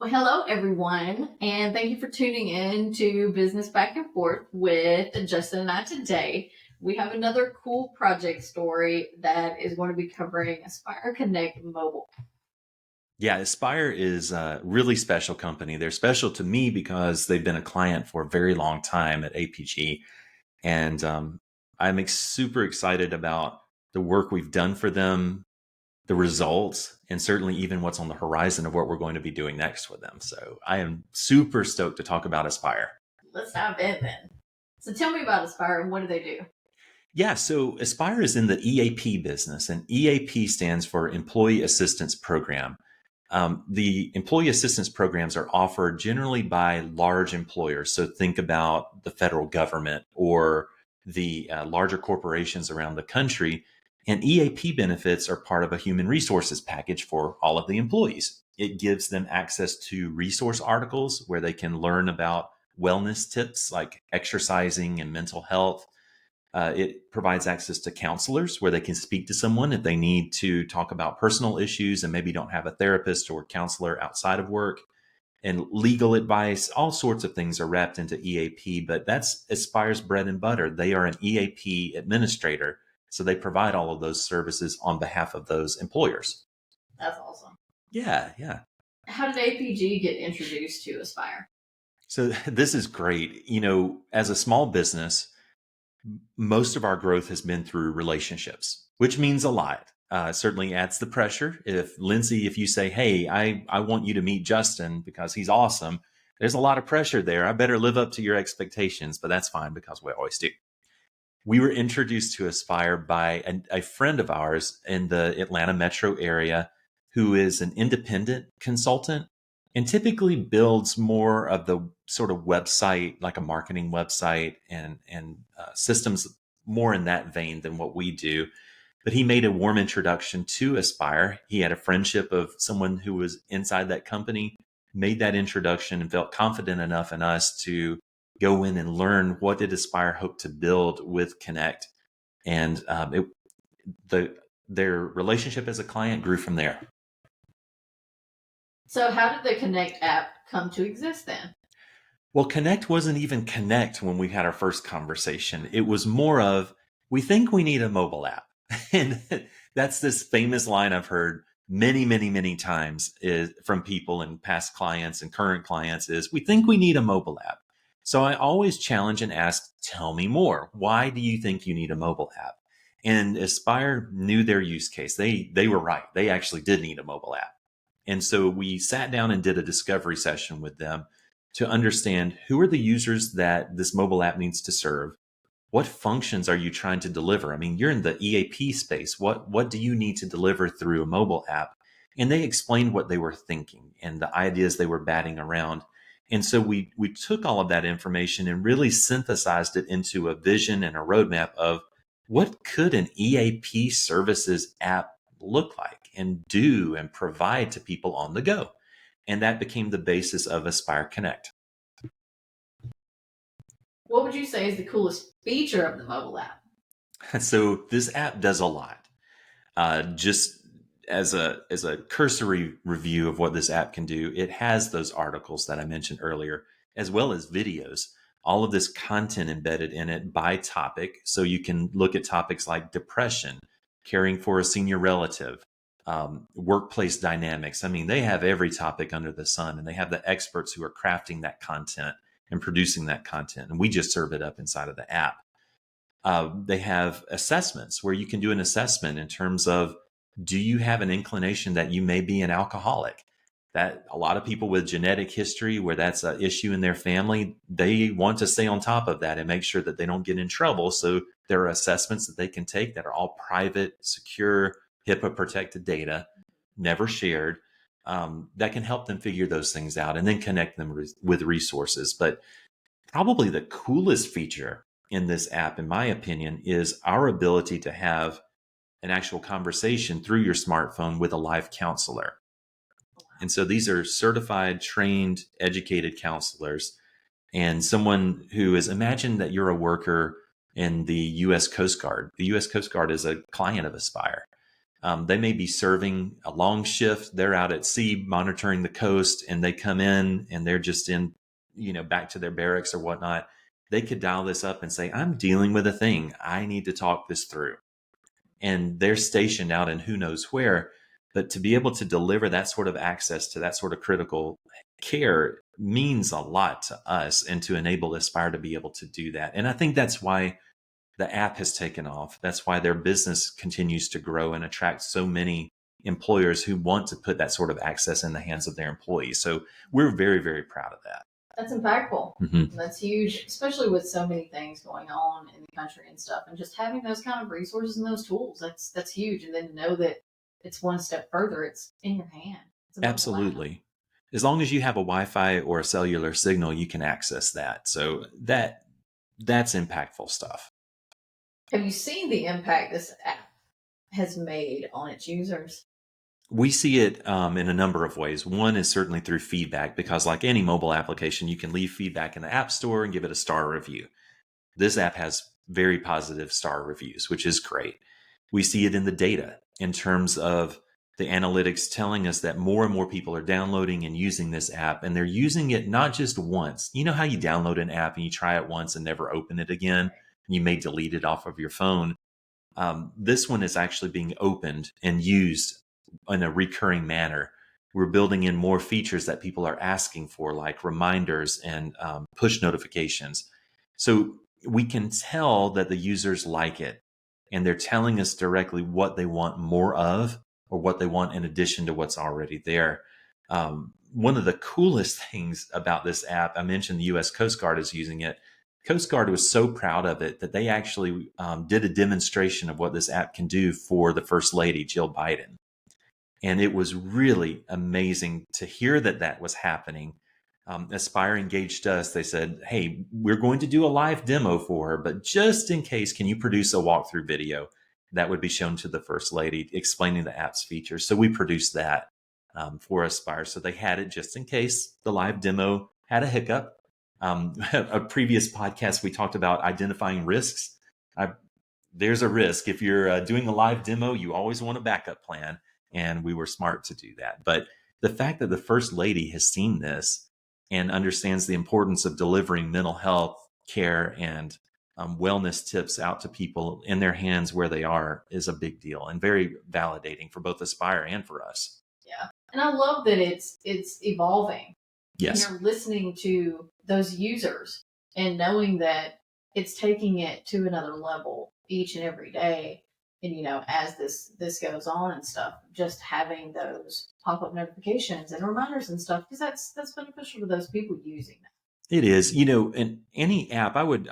Well, hello, everyone, and thank you for tuning in to Business Back and Forth with Justin and I today. We have another cool project story that is going to be covering ESPYR Connect Mobile. Yeah, ESPYR is a really special company. They're special to me because they've been a client for a very long time at APG. And I'm super excited about the work we've done for them, the results, and certainly even what's on the horizon of what we're going to be doing next with them. So I am super stoked to talk about ESPYR. Let's dive in then. So tell me about ESPYR and what do they do? Yeah, so ESPYR is in the EAP business, and EAP stands for Employee Assistance Program. The employee assistance programs are offered generally by large employers. So think about the federal government or the larger corporations around the country. And EAP benefits are part of a human resources package for all of the employees. It gives them access to resource articles where they can learn about wellness tips like exercising and mental health. It provides access to counselors where they can speak to someone if they need to talk about personal issues and maybe don't have a therapist or counselor outside of work, and legal advice. All sorts of things are wrapped into EAP, but that's ESPYR's bread and butter. They are an EAP administrator, so they provide all of those services on behalf of those employers. That's awesome. Yeah, yeah. How did APG get introduced to ESPYR? So this is great. As a small business, most of our growth has been through relationships, which means a lot. Certainly adds the pressure. If Lindsay, if you say, hey, I want you to meet Justin because he's awesome, there's a lot of pressure there. I better live up to your expectations, but that's fine because we always do. We were introduced to ESPYR by a friend of ours in the Atlanta metro area who is an independent consultant and typically builds more of the sort of website, like a marketing website and systems more in that vein than what we do. But he made a warm introduction to ESPYR. He had a friendship of someone who was inside that company, made that introduction and felt confident enough in us to go in and learn what did ESPYR hope to build with Connect. And their relationship as a client grew from there. So how did the Connect app come to exist then? Well, Connect wasn't even Connect when we had our first conversation. It was more of, we think we need a mobile app. And that's this famous line I've heard many, many, many times from people and past clients and current clients is, we think we need a mobile app. So I always challenge and ask, tell me more. Why do you think you need a mobile app? And ESPYR knew their use case. They were right. They actually did need a mobile app. And so we sat down and did a discovery session with them to understand who are the users that this mobile app needs to serve. What functions are you trying to deliver? I mean, you're in the EAP space. What do you need to deliver through a mobile app? And they explained what they were thinking and the ideas they were batting around. And so we took all of that information and really synthesized it into a vision and a roadmap of what could an EAP services app look like and do and provide to people on the go. And that became the basis of ESPYR Connect. What would you say is the coolest feature of the mobile app? So this app does a lot. Just as a cursory review of what this app can do, it has those articles that I mentioned earlier, as well as videos. All of this content embedded in it by topic. So you can look at topics like depression, caring for a senior relative, workplace dynamics. I mean, they have every topic under the sun, and they have the experts who are crafting that content and producing that content. And we just serve it up inside of the app. They have assessments where you can do an assessment in terms of, do you have an inclination that you may be an alcoholic? That a lot of people with genetic history where that's an issue in their family, they want to stay on top of that and make sure that they don't get in trouble. So there are assessments that they can take that are all private, secure, HIPAA protected data, never shared, that can help them figure those things out and then connect them with resources. But probably the coolest feature in this app, in my opinion, is our ability to have an actual conversation through your smartphone with a live counselor. And so these are certified, trained, educated counselors, and someone who is, imagine that you're a worker in the U.S. Coast Guard. The U.S. Coast Guard is a client of ESPYR. They may be serving a long shift. They're out at sea monitoring the coast, and they come in and they're just in, back to their barracks or whatnot. They could dial this up and say, I'm dealing with a thing. I need to talk this through. And they're stationed out in who knows where. But to be able to deliver that sort of access to that sort of critical care means a lot to us, and to enable ESPYR to be able to do that. And I think that's why the app has taken off. That's why their business continues to grow and attract so many employers who want to put that sort of access in the hands of their employees. So we're very, very proud of that. That's impactful. Mm-hmm. That's huge, especially with so many things going on in the country and stuff. And just having those kind of resources and those tools, that's huge. And then to know that it's one step further, it's in your hand. Absolutely. As long as you have a Wi-Fi or a cellular signal, you can access that. So that's impactful stuff. Have you seen the impact this app has made on its users? We see it in a number of ways. One is certainly through feedback, because like any mobile application, you can leave feedback in the App Store and give it a star review. This app has very positive star reviews, which is great. We see it in the data in terms of the analytics telling us that more and more people are downloading and using this app, and they're using it not just once. You know how you download an app and you try it once and never open it again, and you may delete it off of your phone. This one is actually being opened and used in a recurring manner. We're building in more features that people are asking for, like reminders and push notifications. So we can tell that the users like it, and they're telling us directly what they want more of, or what they want in addition to what's already there. One of the coolest things about this app, I mentioned the U.S. Coast Guard is using it. Coast Guard was so proud of it that they actually did a demonstration of what this app can do for the First Lady, Jill Biden. And it was really amazing to hear that that was happening. ESPYR engaged us. They said, hey, we're going to do a live demo for her, but just in case, can you produce a walkthrough video that would be shown to the First Lady explaining the app's features? So we produced that for ESPYR. So they had it just in case the live demo had a hiccup. A previous podcast, we talked about identifying risks. There's a risk. If you're doing a live demo, you always want a backup plan. And we were smart to do that. But the fact that the First Lady has seen this and understands the importance of delivering mental health care and wellness tips out to people in their hands where they are is a big deal, and very validating for both ESPYR and for us. Yeah. And I love that it's evolving. Yes. And you're listening to those users and knowing that it's taking it to another level each and every day. And as this goes on and stuff, just having those pop-up notifications and reminders and stuff, because that's beneficial to those people using that. It is. In any app, I would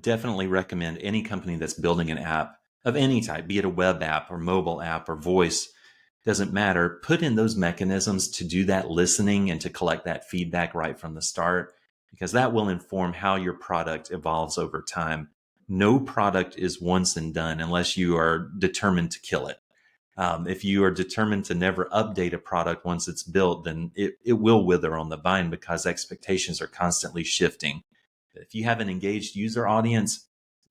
definitely recommend any company that's building an app of any type, be it a web app or mobile app or voice, doesn't matter. Put in those mechanisms to do that listening and to collect that feedback right from the start, because that will inform how your product evolves over time. No product is once and done unless you are determined to kill it. If you are determined to never update a product once it's built, then it will wither on the vine, because expectations are constantly shifting. If you have an engaged user audience,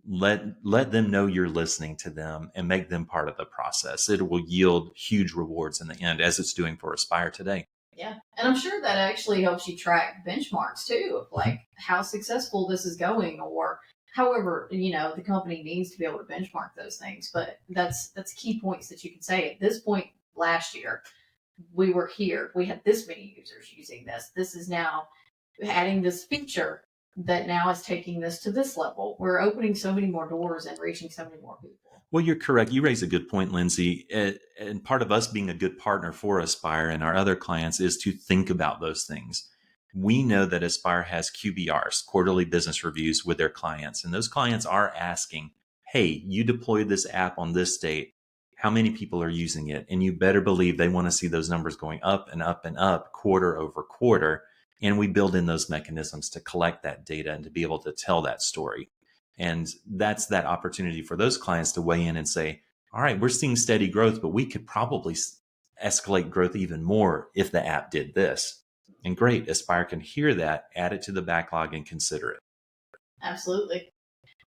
let them know you're listening to them and make them part of the process. It will yield huge rewards in the end, as it's doing for ESPYR today. Yeah. And I'm sure that actually helps you track benchmarks too, of like how successful this is going, or however, the company needs to be able to benchmark those things. But that's key points that you can say. At this point last year, we were here. We had this many users using this. This is now adding this feature that now is taking this to this level. We're opening so many more doors and reaching so many more people. Well, you're correct. You raise a good point, Lindsay. And part of us being a good partner for ESPYR and our other clients is to think about those things. We know that ESPYR has QBRs, quarterly business reviews, with their clients. And those clients are asking, hey, you deployed this app on this date. How many people are using it? And you better believe they want to see those numbers going up and up and up quarter over quarter. And we build in those mechanisms to collect that data and to be able to tell that story. And that's that opportunity for those clients to weigh in and say, all right, we're seeing steady growth, but we could probably escalate growth even more if the app did this. And great, ESPYR can hear that, add it to the backlog, and consider it. Absolutely.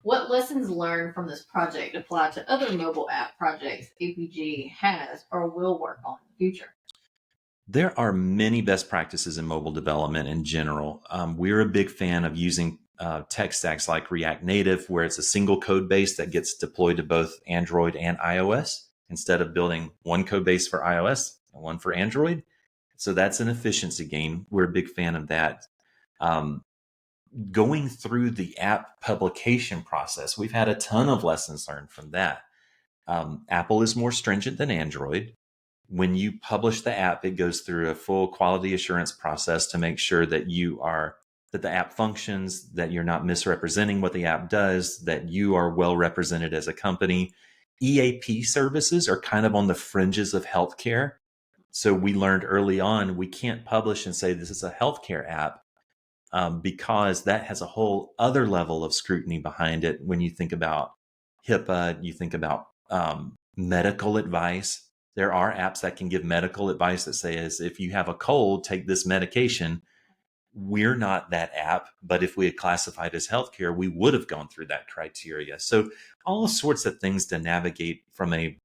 What lessons learned from this project apply to other mobile app projects APG has or will work on in the future? There are many best practices in mobile development in general. We're a big fan of using tech stacks like React Native, where it's a single code base that gets deployed to both Android and iOS instead of building one code base for iOS and one for Android. So that's an efficiency gain. We're a big fan of that. Um, Going through the app publication process, we've had a ton of lessons learned from that. Apple is more stringent than Android. When you publish the app, it goes through a full quality assurance process to make sure that that the app functions, that you're not misrepresenting what the app does, that you are well represented as a company. EAP services are kind of on the fringes of healthcare. So we learned early on we can't publish and say this is a healthcare app, because that has a whole other level of scrutiny behind it. When you think about HIPAA, you think about medical advice. There are apps that can give medical advice that says, if you have a cold, take this medication. We're not that app, but if we had classified as healthcare, we would have gone through that criteria. So all sorts of things to navigate from a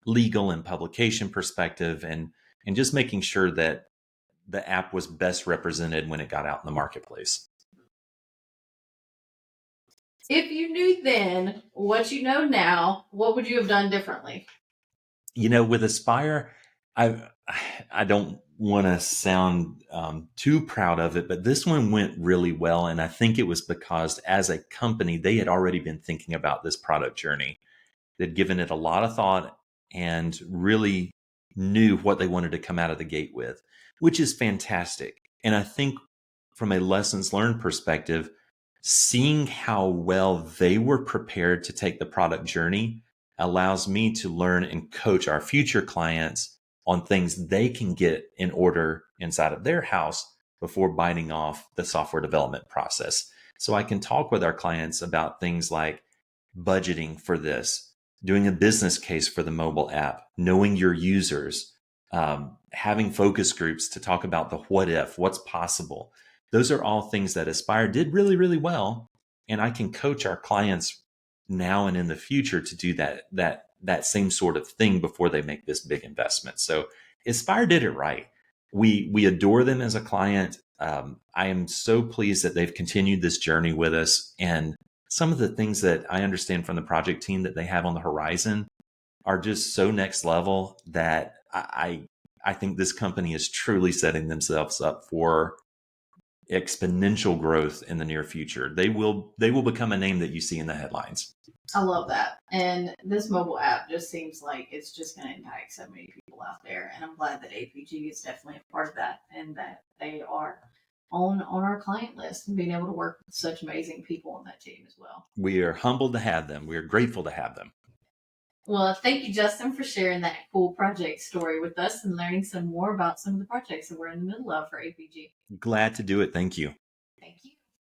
legal and publication perspective, and just making sure that the app was best represented when it got out in the marketplace. If you knew then what you know now, what would you have done differently? With ESPYR, I don't want to sound too proud of it, but this one went really well. And I think it was because as a company, they had already been thinking about this product journey. They'd given it a lot of thought and really knew what they wanted to come out of the gate with, which is fantastic. And I think from a lessons learned perspective, seeing how well they were prepared to take the product journey allows me to learn and coach our future clients on things they can get in order inside of their house before biting off the software development process. So I can talk with our clients about things like budgeting for this, doing a business case for the mobile app, knowing your users, having focus groups to talk about the what if, what's possible. Those are all things that ESPYR did really, really well. And I can coach our clients now and in the future to do that same sort of thing before they make this big investment. So ESPYR did it right. We adore them as a client. I am so pleased that they've continued this journey with us. And some of the things that I understand from the project team that they have on the horizon are just so next level that I think this company is truly setting themselves up for exponential growth in the near future. They will become a name that you see in the headlines. I love that. And this mobile app just seems like it's just going to impact so many people out there. And I'm glad that APG is definitely a part of that and that they are on our client list and being able to work with such amazing people on that team as well. We are humbled to have them. We are grateful to have them. Well, thank you, Justin, for sharing that cool project story with us and learning some more about some of the projects that we're in the middle of for APG. Glad to do it. Thank you. Thank you.